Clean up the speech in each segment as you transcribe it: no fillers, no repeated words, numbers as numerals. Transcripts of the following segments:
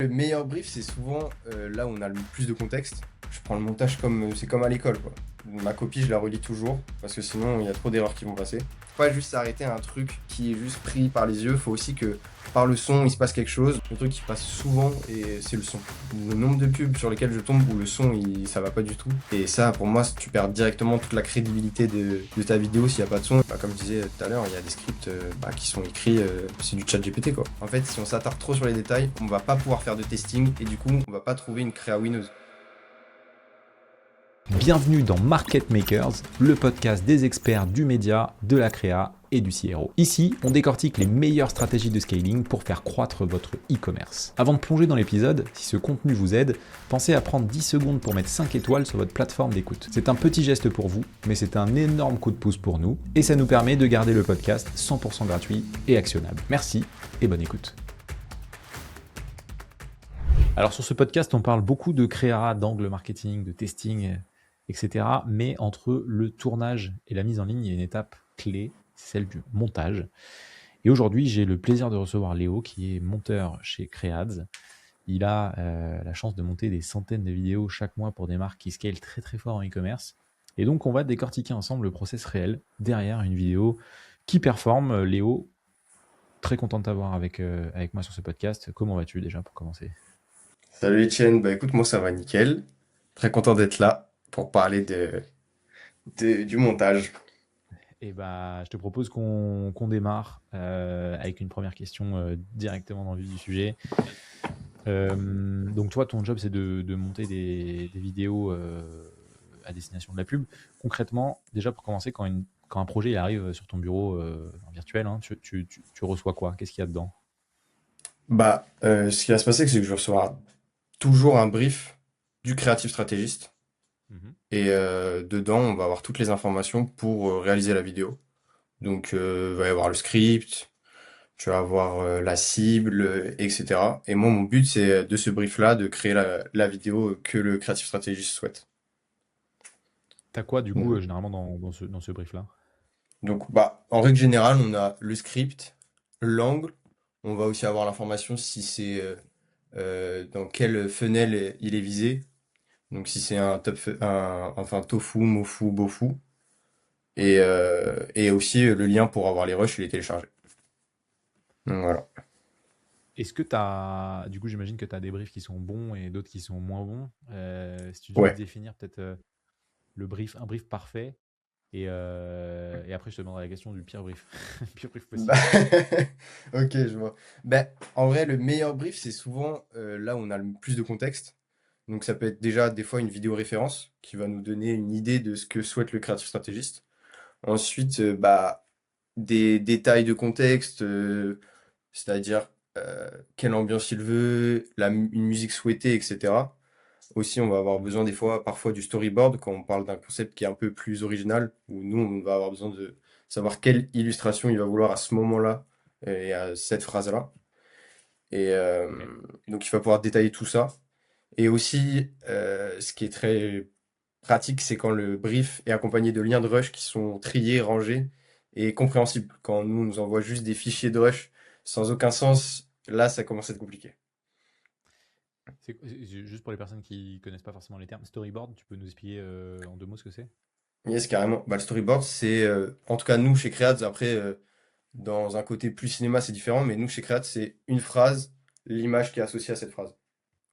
Le meilleur brief, c'est souvent là où on a le plus de contexte. Je prends le montage comme c'est comme à l'école, quoi. Ma copie, je la relis toujours parce que sinon il y a trop d'erreurs qui vont passer. Faut pas juste s'arrêter à un truc qui est juste pris par les yeux. Faut aussi que par le son, il se passe quelque chose. Le truc qui passe souvent, et c'est le son. Le nombre de pubs sur lesquels je tombe où le son, ça va pas du tout. Et ça, pour moi, tu perds directement toute la crédibilité de ta vidéo s'il y a pas de son. Comme je disais tout à l'heure, il y a des scripts qui sont écrits, c'est du chat GPT, quoi. En fait, si on s'attarde trop sur les détails, on va pas pouvoir faire de testing et du coup, on va pas trouver une créa winneuse. Bienvenue dans Market Makers, le podcast des experts du média, de la créa et du CRO. Ici, on décortique les meilleures stratégies de scaling pour faire croître votre e-commerce. Avant de plonger dans l'épisode, si ce contenu vous aide, pensez à prendre 10 secondes pour mettre 5 étoiles sur votre plateforme d'écoute. C'est un petit geste pour vous, mais c'est un énorme coup de pouce pour nous et ça nous permet de garder le podcast 100% gratuit et actionnable. Merci et bonne écoute. Alors sur ce podcast, on parle beaucoup de créa, d'angle marketing, de testing, etc. Mais entre le tournage et la mise en ligne, il y a une étape clé, c'est celle du montage. Et aujourd'hui, j'ai le plaisir de recevoir Léo, qui est monteur chez Creads. Il a la chance de monter des centaines de vidéos chaque mois pour des marques qui scalent très très fort en e-commerce. Et donc, on va décortiquer ensemble le process réel derrière une vidéo qui performe. Léo, très content de t'avoir avec moi sur ce podcast. Comment vas-tu déjà pour commencer ? Salut Etienne, bah écoute, moi ça va nickel. Très content d'être là pour parler du montage. Et bah, je te propose qu'on démarre avec une première question directement dans le vif du sujet. Donc toi, ton job, c'est de monter des vidéos à destination de la pub. Concrètement, déjà pour commencer, quand un projet il arrive sur ton bureau en virtuel, hein, tu reçois quoi? Qu'est-ce qu'il y a dedans? Ce qui va se passer, c'est que je vais recevoir toujours un brief du créatif stratégiste. Mhm. Et dedans, on va avoir toutes les informations pour réaliser la vidéo. Donc, il va y avoir le script, tu vas avoir la cible, etc. Et moi, mon but, c'est de ce brief-là, de créer la vidéo que le créatif stratégiste souhaite. T'as quoi du coup Donc, généralement dans ce brief-là? en règle générale, on a le script, l'angle. On va aussi avoir l'information si c'est dans quelle fenêtre il est visé. Donc, si c'est enfin, tofu, mofu, bofu. Et aussi le lien pour avoir les rushs et les télécharger. Donc voilà. Est-ce que du coup, j'imagine que tu as des briefs qui sont bons et d'autres qui sont moins bons. Si tu devais Ouais. définir peut-être un brief parfait, et après je te demanderai la question du pire brief, pire brief Bah, possible. ok, je vois. Ben, en vrai, le meilleur brief, c'est souvent là où on a le plus de contexte. Donc ça peut être déjà des fois une vidéo référence qui va nous donner une idée de ce que souhaite le créatif stratégiste. Ensuite, des détails de contexte, c'est-à-dire quelle ambiance il veut, une musique souhaitée, etc. Aussi, on va avoir besoin des fois, parfois du storyboard quand on parle d'un concept qui est un peu plus original, où nous, on va avoir besoin de savoir quelle illustration il va vouloir à ce moment-là et à cette phrase-là. Et Ok. donc, il va pouvoir détailler tout ça. Et aussi, ce qui est très pratique, c'est quand le brief est accompagné de liens de rush qui sont triés, rangés et compréhensibles. Quand nous, on nous envoie juste des fichiers de rush sans aucun sens, là, ça commence à être compliqué. Juste pour les personnes qui connaissent pas forcément les termes, storyboard, tu peux nous expliquer en 2 mots ce que c'est? Yes, carrément. Le storyboard, c'est, en tout cas, nous, chez Creads, après, dans un côté plus cinéma, c'est différent, mais nous, chez Creads, c'est une phrase, l'image qui est associée à cette phrase.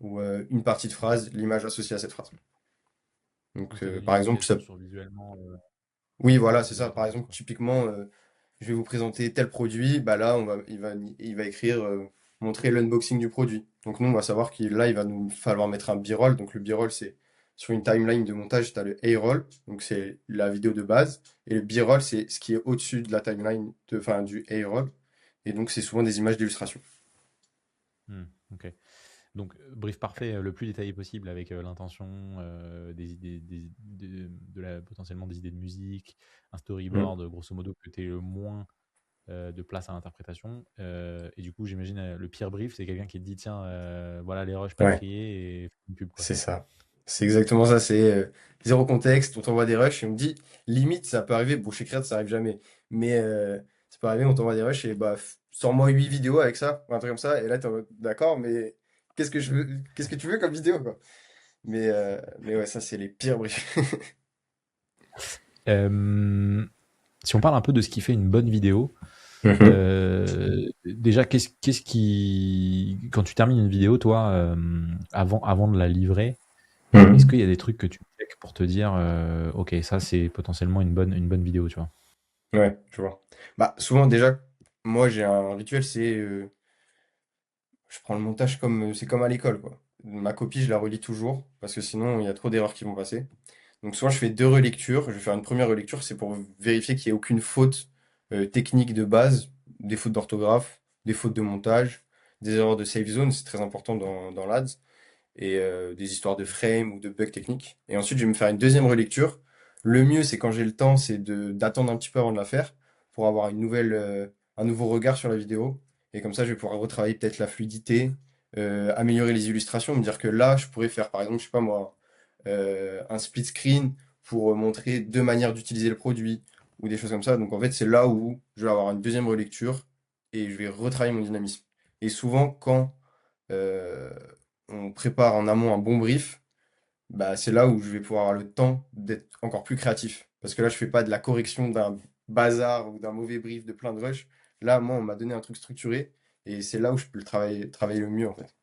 Ou une partie de Ok. phrase, l'image associée à cette phrase. Donc Donc, ça donne une par exemple, indication sur visuellement oui, voilà, c'est de la ça. Par phrase, exemple, quoi. typiquement, je vais vous présenter tel produit, bah là, il va écrire, montrer l'unboxing du produit. Donc, nous, on va savoir qu'il là, il va nous falloir mettre un B-roll. Donc, le B-roll, c'est sur une timeline de montage, tu as le A-roll, donc c'est la vidéo de base. Et le B-roll, c'est ce qui est au-dessus de la timeline, enfin, du A-roll. Et donc, c'est souvent des images d'illustration. Ok. Donc, brief parfait, le plus détaillé possible avec l'intention, des idées, potentiellement des idées de musique, un Mm. storyboard, grosso modo, que tu aies le moins de place à l'interprétation. Et du coup, j'imagine le pire brief, c'est quelqu'un qui te dit tiens, voilà les rushs pas Ouais, triés et fais une pub, quoi. c'est ça. C'est exactement ça. C'est zéro contexte. On t'envoie des rushs et on me dit, limite, ça peut arriver. Bon, chez Create, ça arrive jamais. Mais ça peut arriver, on t'envoie des rushs et bah, sors-moi 8 vidéos avec ça, ou un truc comme ça. Et là, t'es en mode, d'accord, mais qu'est-ce que tu veux comme vidéo, quoi. Mais ouais, ça, c'est les pires briefs. Euh, Si on parle un peu de ce qui fait une bonne vidéo, Mhm. déjà, qu'est-ce qui, quand tu termines une vidéo, toi, avant de la livrer, est-ce qu'il y Mhm. a des trucs que tu check pour te dire, ok, ça c'est potentiellement une bonne vidéo, tu vois? Ouais, je vois. Bah, souvent, déjà, moi, j'ai un rituel, je prends le montage c'est comme à l'école, quoi. Ma copie, je la relis toujours, parce que sinon, il y a trop d'erreurs qui vont passer. Donc souvent, je fais deux relectures. Je vais faire une première relecture, c'est pour vérifier qu'il n'y ait aucune faute technique de base, des fautes d'orthographe, des fautes de montage, des erreurs de safe zone, c'est très important dans l'ADS, et des histoires de frame ou de bugs techniques. Et ensuite, je vais me faire une deuxième relecture. Le mieux, c'est quand j'ai le temps, c'est d'attendre un petit peu avant de la faire, pour avoir un nouveau regard sur la vidéo. Et comme ça, je vais pouvoir retravailler peut-être la fluidité, améliorer les illustrations, me dire que là, je pourrais faire, par exemple, je sais pas moi, un split screen pour montrer deux manières d'utiliser le produit ou des choses comme ça. Donc en fait, c'est là où je vais avoir une deuxième relecture et je vais retravailler mon dynamisme. Et souvent, quand euh, on prépare en amont un bon brief, bah, c'est là où je vais pouvoir avoir le temps d'être encore plus créatif. Parce que là, je fais pas de la correction d'un bazar ou d'un mauvais brief de plein de rush. Là, moi, on m'a donné un truc structuré et c'est là où je peux travailler le mieux en fait.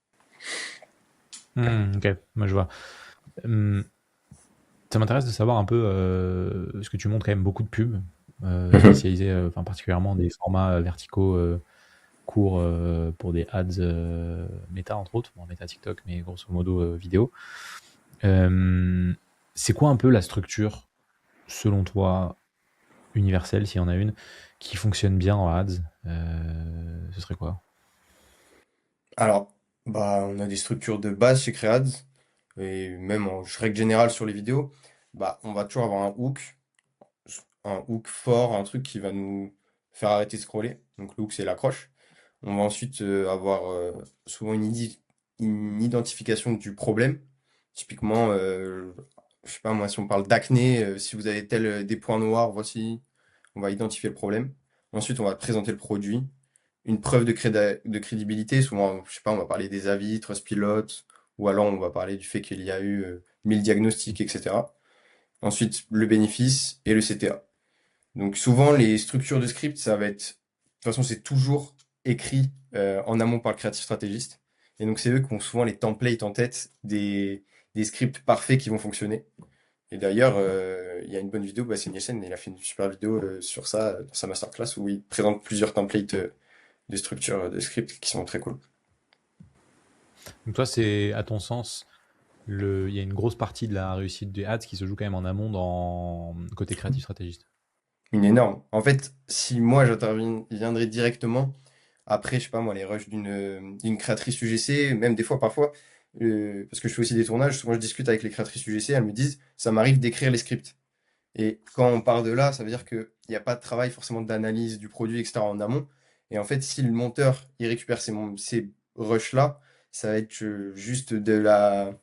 Ok, moi je vois. Hum, Ça m'intéresse de savoir un peu, parce que tu montres quand même beaucoup de pubs, Mhm. spécialisées, enfin particulièrement des formats verticaux courts pour des ads méta entre autres, bon méta TikTok, mais grosso modo vidéo. Euh, c'est quoi un peu la structure, selon toi, universelle, s'il y en a une, qui fonctionne bien en ads? Ce serait quoi? Alors, bah, on a des structures de base chez Creads et même en règle générale sur les vidéos, bah, on va toujours avoir un hook fort, un truc qui va nous faire arrêter de scroller. Donc le hook, c'est l'accroche. On va ensuite avoir souvent une identification du problème. Typiquement, je sais pas moi, si on parle d'acné, si vous avez des points noirs, voici, on va identifier le problème. Ensuite, on va présenter le produit, une preuve de crédibilité. Souvent, je sais pas, on va parler des avis, Trustpilot, ou alors on va parler du fait qu'il y a eu 1000 diagnostics, etc. Ensuite, le bénéfice et le CTA. Donc souvent, les structures de script, ça va être... De toute façon, c'est toujours écrit en amont par le créatif stratégiste. Et donc c'est eux qui ont souvent les templates en tête des scripts parfaits qui vont fonctionner. Et d'ailleurs, il y a une bonne vidéo, bah, c'est Nielsen, il a fait une super vidéo sur ça dans sa masterclass où il présente plusieurs templates de structures de scripts qui sont très cool. Donc toi, c'est, à ton sens, il y a une grosse partie de la réussite des ads qui se joue quand même en amont dans côté créatif stratégiste. Une énorme. En fait, si moi j'interviendrais directement, après, je sais pas moi, les rushs d'une créatrice UGC, même des fois, parfois, parce que je fais aussi des tournages, souvent je discute avec les créatrices UGC, elles me disent, ça m'arrive d'écrire les scripts. Et quand on part de là, ça veut dire qu'il n'y a pas de travail forcément d'analyse du produit, etc. en amont. Et en fait, si le monteur, il récupère ces rushs-là, ça va être juste de la...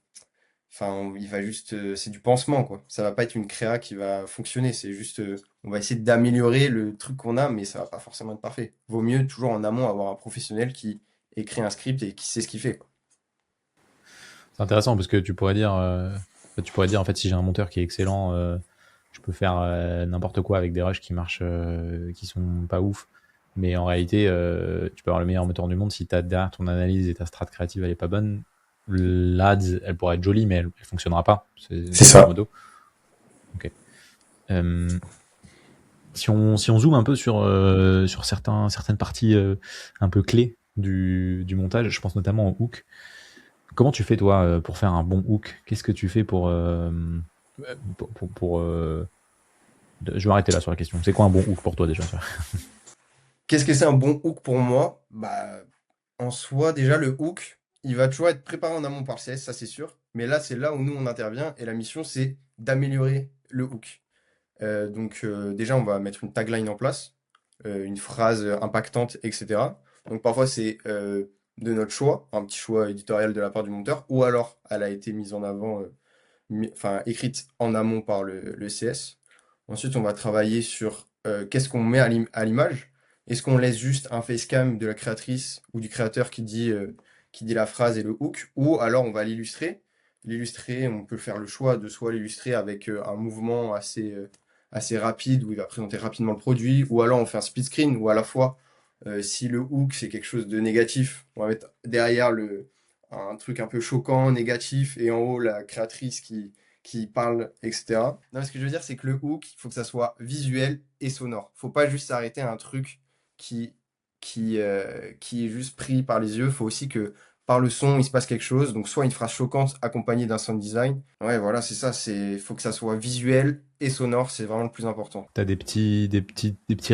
Enfin, il va juste... c'est du pansement, quoi. Ça va pas être une créa qui va fonctionner. C'est juste... on va essayer d'améliorer le truc qu'on a, mais ça va pas forcément être parfait. Vaut mieux toujours en amont avoir un professionnel qui écrit un script et qui sait ce qu'il fait, quoi. C'est intéressant parce que tu pourrais dire en fait si j'ai un monteur qui est excellent, je peux faire n'importe quoi avec des rushs qui marchent, qui sont pas ouf. Mais en réalité, tu peux avoir le meilleur moteur du monde si t'as derrière ton analyse et ta strat créative elle est pas bonne. L'ADS, elle pourrait être jolie, mais elle fonctionnera pas. C'est C'est grosso ça. modo. Ok. Euh, si on zoome un peu sur certaines parties un peu clés du montage, je pense notamment au hook. Comment tu fais toi pour faire un bon hook? Qu'est-ce que tu fais je vais m'arrêter là sur la question. C'est quoi un bon hook pour toi déjà? Qu'est-ce que c'est un bon hook pour moi? Bah, en soi, déjà, le hook, il va toujours être préparé en amont par le CS, ça c'est sûr. Mais là, c'est là où nous, on intervient. Et la mission, c'est d'améliorer le hook. Donc, déjà, on va mettre une tagline en place, une phrase impactante, etc. Donc, parfois, c'est de notre choix, un petit choix éditorial de la part du monteur, ou alors elle a été mise en avant, enfin, écrite en amont par le CS. Ensuite, on va travailler sur qu'est-ce qu'on met à l'image. Est-ce qu'on laisse juste un facecam de la créatrice ou du créateur qui dit qui dit la phrase et le hook, ou alors on va l'illustrer. L'illustrer, on peut faire le choix de soit l'illustrer avec un mouvement assez rapide où il va présenter rapidement le produit, ou alors on fait un split screen, ou à la fois, si le hook c'est quelque chose de négatif, on va mettre derrière un truc un peu choquant, négatif, et en haut la créatrice qui parle, etc. Non, ce que je veux dire, c'est que le hook, il faut que ça soit visuel et sonore. Faut pas juste s'arrêter à un truc qui, qui est juste pris par les yeux. Faut aussi que par le son, il se passe quelque chose. Donc, soit une phrase choquante accompagnée d'un sound design. Ouais, voilà, c'est ça. Faut que ça soit visuel et sonore. C'est vraiment le plus important. T'as des petits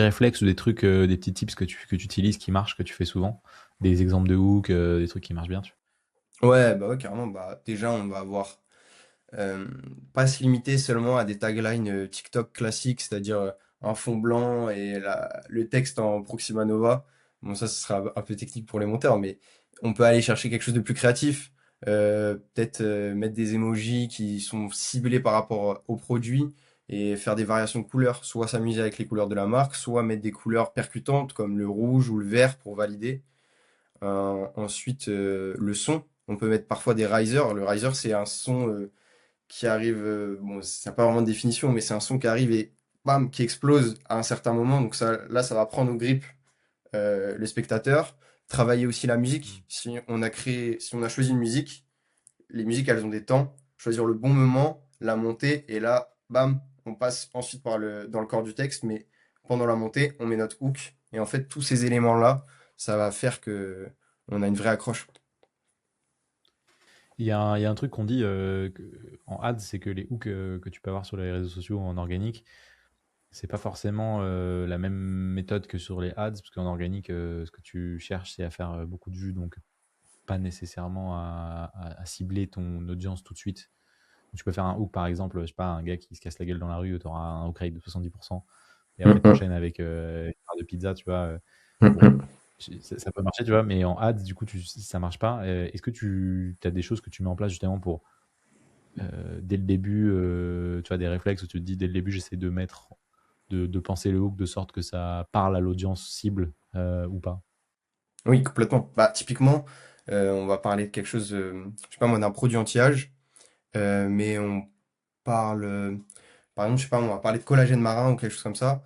réflexes ou des trucs, des petits tips que tu utilises qui marchent, que tu fais souvent? Des exemples de hook, des trucs qui marchent bien, Ouais, bah ouais, carrément. Bah, déjà, on va avoir euh, pas se limiter seulement à des taglines TikTok classiques, c'est-à-dire un fond blanc et le texte en Proxima Nova. Bon, ça, ce sera un peu technique pour les monteurs, mais on peut aller chercher quelque chose de plus créatif. Peut-être mettre des emojis qui sont ciblés par rapport au produit et faire des variations de couleurs, soit s'amuser avec les couleurs de la marque, soit mettre des couleurs percutantes comme le rouge ou le vert pour valider. Ensuite, le son. On peut mettre parfois des risers. Le riser, c'est un son qui arrive, bon, ça n'a pas vraiment de définition, mais c'est un son qui arrive et bam, qui explose à un certain moment. Donc ça, là, ça va prendre au grip le spectateur. Travailler aussi la musique. Si on a choisi une musique, les musiques, elles ont des temps. Choisir le bon moment, la montée, et là, bam, on passe ensuite dans le corps du texte, mais pendant la montée, on met notre hook. Et en fait, tous ces éléments-là, ça va faire que on a une vraie accroche. Il y a un truc qu'on dit en ads, c'est que les hooks que tu peux avoir sur les réseaux sociaux en organique, c'est pas forcément la même méthode que sur les ads, parce qu'en organique, ce que tu cherches, c'est à faire beaucoup de vues, donc pas nécessairement à cibler ton audience tout de suite. Tu peux faire un hook, par exemple, je sais pas, un gars qui se casse la gueule dans la rue, tu auras un hook rate de 70%, et après tu Mhm, enchaînes avec une barre de pizza, tu vois. Bon, mhm. ça peut marcher, tu vois, mais en ads, du coup, ça marche pas. Est-ce que tu as des choses que tu mets en place justement pour, dès le début, tu as des réflexes où tu te dis, dès le début, j'essaie de penser le hook de sorte que ça parle à l'audience cible ou pas? Oui, complètement. Bah, typiquement, on va parler de quelque chose, je sais pas moi, d'un produit anti-âge, mais on parle, par exemple, je sais pas, on va parler de collagène marin ou quelque chose comme ça.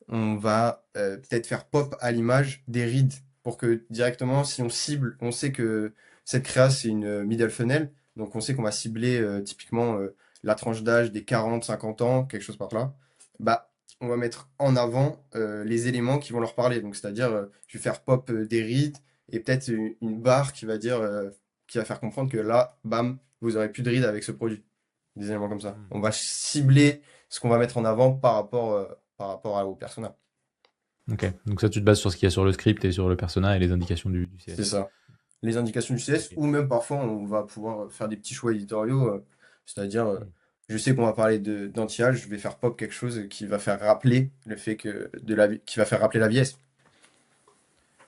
On va peut-être faire pop à l'image des rides pour que directement, si on cible, on sait que cette créa, c'est une middle funnel, donc on sait qu'on va cibler typiquement la tranche d'âge des 40-50 ans, quelque chose par là. Bah, on va mettre en avant les éléments qui vont leur parler. Donc, c'est-à-dire, je vais faire pop des rides et peut-être une barre qui va dire, qui va faire comprendre que là, bam, vous aurez plus de rides avec ce produit. Des éléments comme ça. Hmm. On va cibler ce qu'on va mettre en avant par rapport au persona. Ok, donc ça, tu te bases sur ce qu'il y a sur le script et sur le persona et les indications du C'est CS. ça. Les indications du CS, Ok. ou même parfois on va pouvoir faire des petits choix éditoriaux, c'est-à-dire, Hmm. je sais qu'on va parler d'anti-âge, je vais faire pop quelque chose qui va faire rappeler le fait que qui va faire rappeler la vieillesse.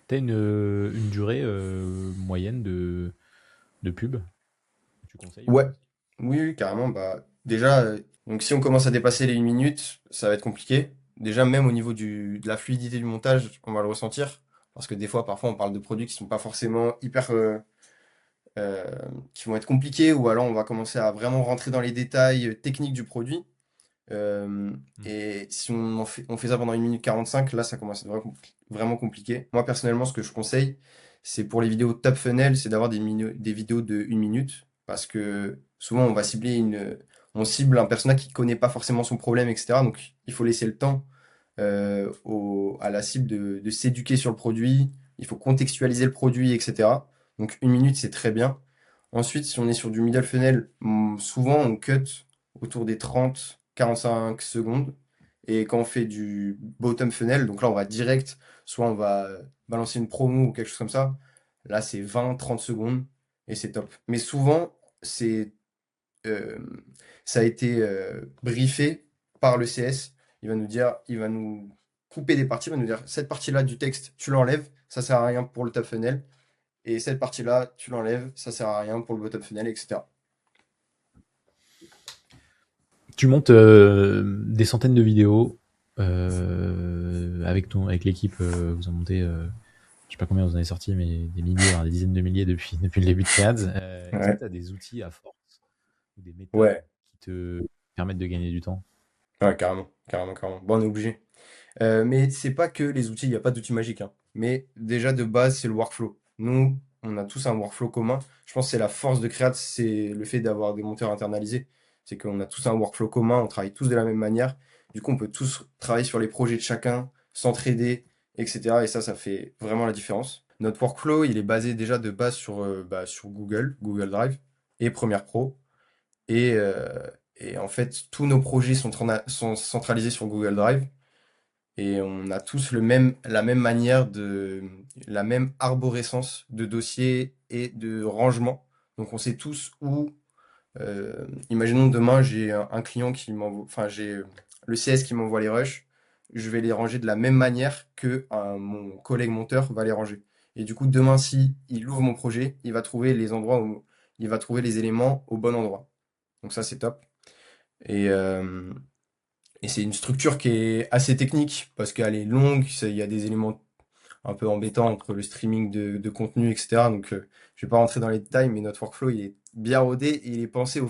T'as une durée moyenne de pub que tu conseilles Ouais, oui, oui, carrément. Bah, déjà, donc si on commence à dépasser les 1 minute, ça va être compliqué. Déjà, même au niveau de la fluidité du montage, on va le ressentir. Parce que des fois, parfois, on parle de produits qui sont pas forcément hyper, euh, qui vont être compliqués, ou alors on va commencer à vraiment rentrer dans les détails techniques du produit. Euh, Hmm. et si on fait ça pendant 1 minute 45, là, ça commence à être vraiment compliqué. Moi, personnellement, ce que je conseille, c'est pour les vidéos top funnel, c'est d'avoir des vidéos de 1 minute. Parce que souvent, on cible un personnage qui connaît pas forcément son problème, etc. Donc, il faut laisser le temps à la cible de s'éduquer sur le produit. Il faut contextualiser le produit, etc. Donc, 1 minute, c'est très bien. Ensuite, si on est sur du middle funnel, souvent on cut autour des 30-45 secondes. Et quand on fait du bottom funnel, donc là on va direct, soit on va balancer une promo ou quelque chose comme ça. Là c'est 20-30 secondes et c'est top. Mais souvent, c'est euh, ça a été briefé par le CS. Il va nous couper des parties, il va nous dire cette partie-là du texte, tu l'enlèves, ça sert à rien pour le top funnel. Et cette partie-là, tu l'enlèves, ça sert à rien pour le bottom funnel, etc. Tu montes des centaines de vidéos avec l'équipe, vous en montez, sais pas combien vous en avez sorti, mais des milliers, voire des dizaines de milliers depuis le début de Créads. Est-ce que Ouais. tu as des outils à force ou des méthodes Ouais. qui te permettent de gagner du temps? Ouais, carrément, carrément, carrément. Bon, on est obligé. Mais c'est pas que les outils, il n'y a pas d'outils magiques, hein. Mais déjà de base, c'est le workflow. Nous, on a tous un workflow commun. Je pense que c'est la force de Create, c'est le fait d'avoir des monteurs internalisés. C'est qu'on a tous un workflow commun, on travaille tous de la même manière. Du coup, on peut tous travailler sur les projets de chacun, s'entraider, etc. Et ça fait vraiment la différence. Notre workflow, il est basé déjà de base sur Google Drive et Premiere Pro. Et, euh, et en fait, tous nos projets sont centralisés sur Google Drive. Et on a tous la même arborescence de dossiers et de rangement. Donc on sait tous où, imaginons demain j'ai un client qui m'envoie, enfin j'ai le CS qui m'envoie les rushs, je vais les ranger de la même manière que mon collègue monteur va les ranger. Et du coup demain si il ouvre mon projet, il va trouver il va trouver les éléments au bon endroit. Donc ça c'est top. Et, euh, et c'est une structure qui est assez technique parce qu'elle est longue, il y a des éléments un peu embêtants entre le streaming de contenu, etc. Donc je vais pas rentrer dans les détails, mais notre workflow il est bien rodé et il est pensé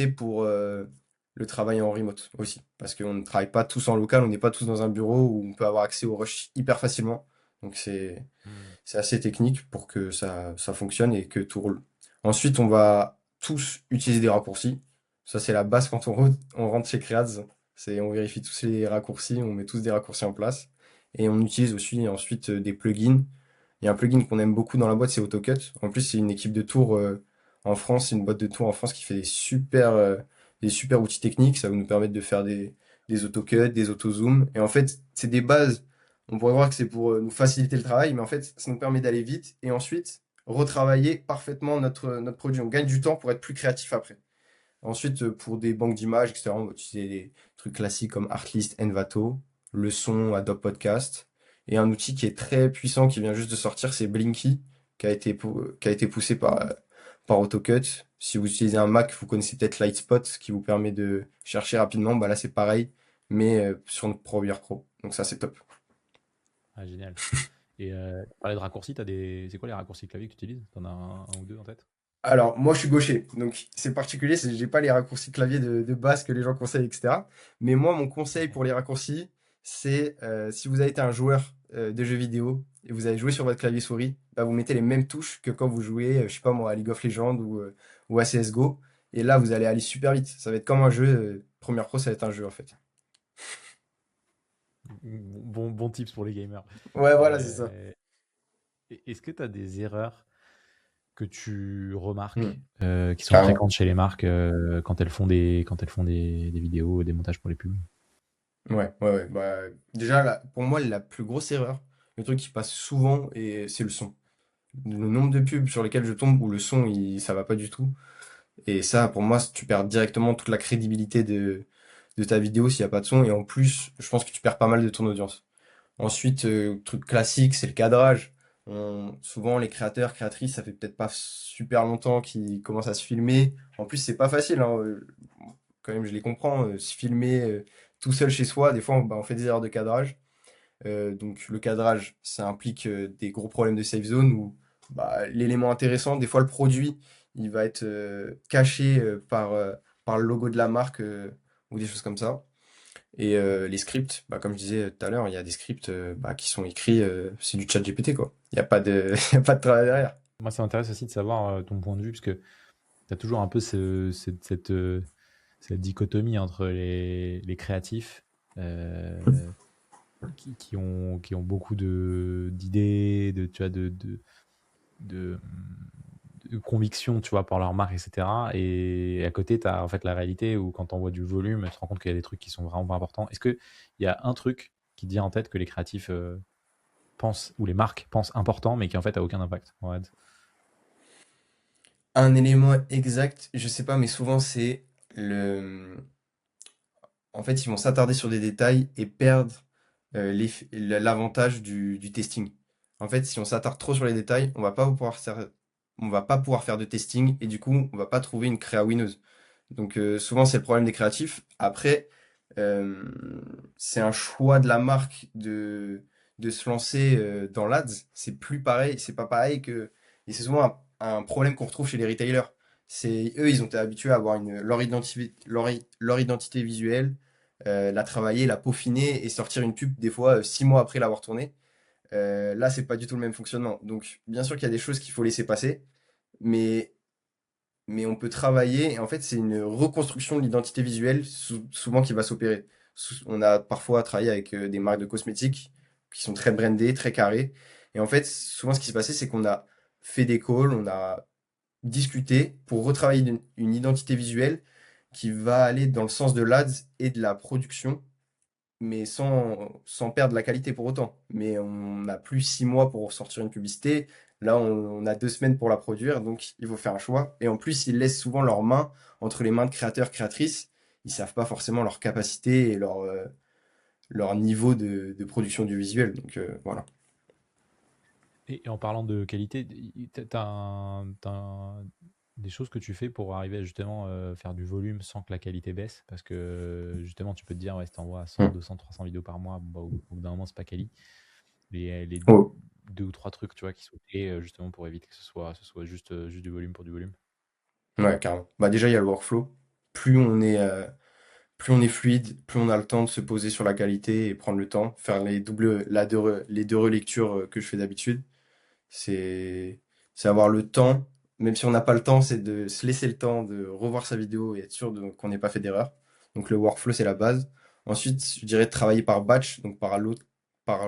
pour le travail en remote aussi. Parce qu'on ne travaille pas tous en local, on n'est pas tous dans un bureau où on peut avoir accès au rush hyper facilement. Donc Hmm. c'est assez technique pour que ça fonctionne et que tout roule. Ensuite, on va tous utiliser des raccourcis. Ça, c'est la base quand on rentre chez Creads. On vérifie tous les raccourcis, on met tous des raccourcis en place. Et on utilise aussi ensuite des plugins. Il y a un plugin qu'on aime beaucoup dans la boîte, c'est AutoCut. En plus, c'est une équipe de tour en France, c'est une boîte de tour en France qui fait des super outils techniques. Ça va nous permettre de faire des autocuts, des auto-zooms. Et en fait, c'est des bases. On pourrait voir que c'est pour nous faciliter le travail, mais en fait, ça nous permet d'aller vite et ensuite retravailler parfaitement notre produit. On gagne du temps pour être plus créatif après. Ensuite, pour des banques d'images, etc., on va utiliser des trucs classiques comme Artlist, Envato, le son, Adobe Podcast, et un outil qui est très puissant, qui vient juste de sortir, c'est Blinky, qui a été poussé par AutoCut. Si vous utilisez un Mac, vous connaissez peut-être Lightspot, qui vous permet de chercher rapidement. Bah là, c'est pareil, mais sur notre Premiere Pro. Donc ça, c'est top. Ah, génial. Et tu parlais de raccourcis, c'est quoi les raccourcis clavier que tu utilises? T'en as un ou deux en tête? Alors, moi, je suis gaucher, donc c'est particulier, j'ai pas les raccourcis clavier de base que les gens conseillent, etc. Mais moi, mon conseil pour les raccourcis, c'est si vous avez été un joueur de jeux vidéo et vous avez joué sur votre clavier souris, bah, vous mettez les mêmes touches que quand vous jouez, je sais pas moi, à League of Legends ou à CSGO. Et là, vous allez aller super vite. Ça va être comme un jeu. Premiere Pro, ça va être un jeu en fait. Bon tips pour les gamers. Ouais, voilà, c'est ça. Euh, Est-ce que tu as des erreurs que tu Hmm, remarques qui sont carrément. fréquentes chez les marques quand elles font des vidéos et des montages pour les pubs? Ouais, ouais, ouais. Bah, déjà, pour moi, la plus grosse erreur, le truc qui passe souvent, et c'est le son. Le nombre de pubs sur lesquelles je tombe où le son, ça va pas du tout. Et ça, pour moi, tu perds directement toute la crédibilité de ta vidéo s'il y a pas de son. Et en plus, je pense que tu perds pas mal de ton audience. Ensuite, truc classique, c'est le cadrage. Souvent, les créateurs, créatrices, ça fait peut-être pas super longtemps qu'ils commencent à se filmer. En plus, c'est pas facile, hein. Quand même, je les comprends. Se filmer tout seul chez soi, des fois, on fait des erreurs de cadrage. Donc le cadrage, ça implique des gros problèmes de safe zone où bah, l'élément intéressant, des fois le produit, il va être caché par le logo de la marque ou des choses comme ça. Et les scripts, bah, comme je disais tout à l'heure, il y a des scripts bah, qui sont écrits, c'est du chat GPT quoi. Il n'y a pas de, il y a pas de travail derrière. Moi, ça m'intéresse aussi de savoir ton point de vue, parce que tu as toujours un peu cette dichotomie entre les créatifs qui ont beaucoup d'idées, tu vois, de, de conviction, tu vois, pour leur marque, etc. Et à côté, tu as en fait la réalité où quand on voit du volume, tu te rends compte qu'il y a des trucs qui sont vraiment pas importants. Est-ce qu'il y a un truc qui te vient en tête que les créatifs pensent, ou les marques pensent important, mais qui en fait a aucun impact? Ouais. Un élément exact, je sais pas, mais souvent c'est le... En fait, ils vont s'attarder sur des détails et perdre l'avantage du testing. En fait, si on s'attarde trop sur les détails, on va pas pouvoir faire de testing et du coup, on va pas trouver une créa winneuse. Donc souvent, c'est le problème des créatifs. Après, euh, c'est un choix de la marque de se lancer dans l'ADS, c'est plus pareil, c'est pas pareil que. Et c'est souvent un problème qu'on retrouve chez les retailers. C'est eux, ils ont été habitués à avoir leur identité visuelle, la travailler, la peaufiner et sortir une pub des fois 6 mois après l'avoir tournée. Là, c'est pas du tout le même fonctionnement. Donc, bien sûr qu'il y a des choses qu'il faut laisser passer, mais on peut travailler. Et en fait, c'est une reconstruction de l'identité visuelle souvent qui va s'opérer. On a parfois travaillé avec des marques de cosmétiques qui sont très brandées, très carrées. Et en fait, souvent, ce qui s'est passé, c'est qu'on a fait des calls, on a discuté pour retravailler une identité visuelle qui va aller dans le sens de l'ADS et de la production, mais sans perdre la qualité pour autant. Mais on n'a plus 6 mois pour sortir une publicité. Là, on a 2 semaines pour la produire, donc il faut faire un choix. Et en plus, ils laissent souvent leurs mains entre les mains de créateurs, créatrices. Ils savent pas forcément leur capacité et leur niveau de production du visuel. Donc voilà. Et en parlant de qualité, des choses que tu fais pour arriver à justement faire du volume sans que la qualité baisse. Parce que justement, tu peux te dire, ouais, si t'envoies 100, Hmm. 200, 300 vidéos par mois, bon, bah, au bout d'un moment, c'est pas quali. Les Oh. deux ou trois trucs, tu vois, qui sont clés justement pour éviter que ce soit juste du volume pour du volume. Ouais, carrément. Bah déjà, il y a le workflow. Plus on est, euh, plus on est fluide, plus on a le temps de se poser sur la qualité et prendre le temps, faire les deux relectures que je fais d'habitude. C'est c'est avoir le temps, même si on n'a pas le temps, c'est de se laisser le temps de revoir sa vidéo et être sûr qu'on n'ait pas fait d'erreur. Donc le workflow, c'est la base. Ensuite, je dirais de travailler par batch, donc par lot, par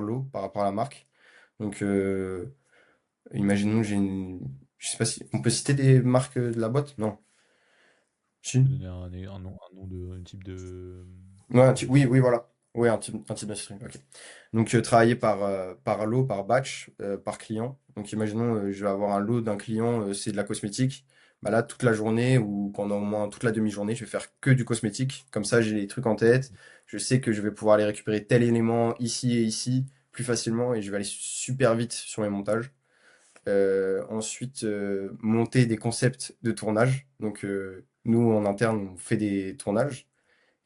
rapport à la marque. Donc, imaginons que je sais pas si on peut citer des marques de la boîte? Non. Tu Si? peux donner un nom un type Ouais, oui, d'industrie. oui, voilà. Oui, un type d'industrie. Ok. Donc, travailler par lot, par batch, par client. Donc, imaginons, je vais avoir un lot d'un client, c'est de la cosmétique. Bah là, toute la journée ou pendant au moins toute la demi-journée, je vais faire que du cosmétique. Comme ça, j'ai les trucs en tête. Je sais que je vais pouvoir aller récupérer tel élément ici et ici plus facilement et je vais aller super vite sur mes montages. Ensuite, monter des concepts de tournage. Donc, nous, en interne, on fait des tournages.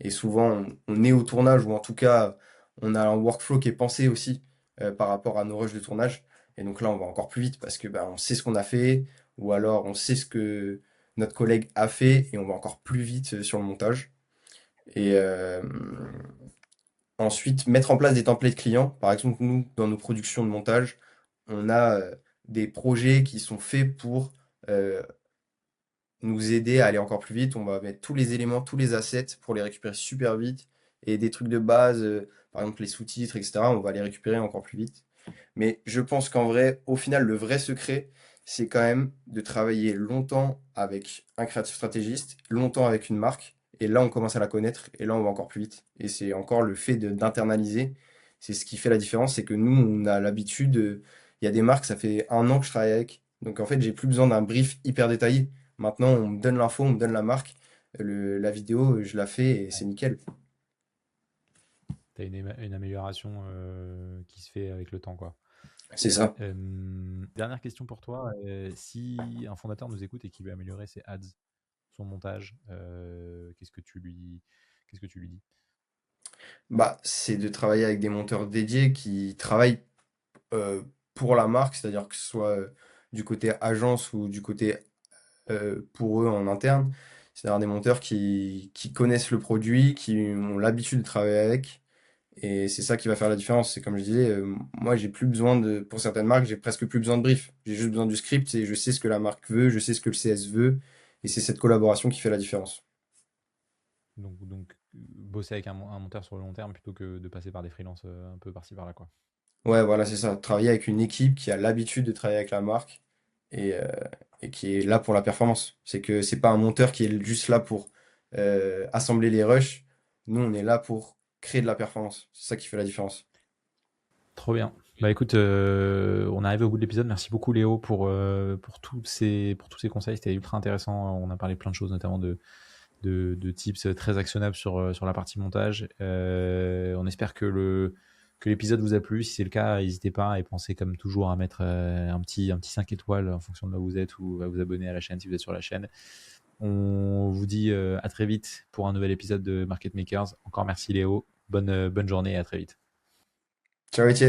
Et souvent, on est au tournage, ou en tout cas, on a un workflow qui est pensé aussi par rapport à nos rushs de tournage. Et donc là, on va encore plus vite parce que bah, on sait ce qu'on a fait, ou alors on sait ce que notre collègue a fait, et on va encore plus vite sur le montage. Et ensuite, mettre en place des templates clients. Par exemple, nous, dans nos productions de montage, on a des projets qui sont faits pour euh, nous aider à aller encore plus vite. On va mettre tous les éléments, tous les assets pour les récupérer super vite. Et des trucs de base, par exemple les sous-titres, etc., on va les récupérer encore plus vite. Mais je pense qu'en vrai, au final, le vrai secret, c'est quand même de travailler longtemps avec un créatif stratégiste, longtemps avec une marque. Et là, on commence à la connaître et là, on va encore plus vite. Et c'est encore le fait d'internaliser. C'est ce qui fait la différence. C'est que nous, on a l'habitude. Il y a des marques, ça fait 1 an que je travaille avec. Donc en fait, j'ai plus besoin d'un brief hyper détaillé. Maintenant, on me donne l'info, on me donne la marque. La vidéo, je la fais et c'est nickel. Tu as une amélioration qui se fait avec le temps, quoi. C'est ça. Dernière question pour toi. Si un fondateur nous écoute et qui veut améliorer ses ads, son montage, qu'est-ce que tu lui dis? Bah, c'est de travailler avec des monteurs dédiés qui travaillent pour la marque, c'est-à-dire que ce soit du côté agence ou du côté pour eux en interne. C'est-à-dire des monteurs qui connaissent le produit, qui ont l'habitude de travailler avec. Et c'est ça qui va faire la différence. C'est comme je disais, moi j'ai plus besoin pour certaines marques, j'ai presque plus besoin de brief. J'ai juste besoin du script et je sais ce que la marque veut, je sais ce que le CS veut. Et c'est cette collaboration qui fait la différence. Donc, bosser avec un monteur sur le long terme plutôt que de passer par des freelances un peu par-ci par-là, quoi. Ouais, voilà, c'est ça. Travailler avec une équipe qui a l'habitude de travailler avec la marque et, euh, et qui est là pour la performance. C'est que c'est pas un monteur qui est juste là pour assembler les rushs. Nous, on est là pour créer de la performance. C'est ça qui fait la différence. Trop bien. Bah écoute, on arrive au bout de l'épisode. Merci beaucoup Léo pour tous ces conseils. C'était ultra intéressant. On a parlé de plein de choses, notamment de tips très actionnables sur la partie montage. On espère que l'épisode vous a plu. Si c'est le cas, n'hésitez pas et pensez comme toujours à mettre un petit 5 étoiles en fonction de là où vous êtes ou à vous abonner à la chaîne si vous êtes sur la chaîne. On vous dit à très vite pour un nouvel épisode de Market Makers. Encore merci Léo. Bonne journée et à très vite. Ciao Étienne.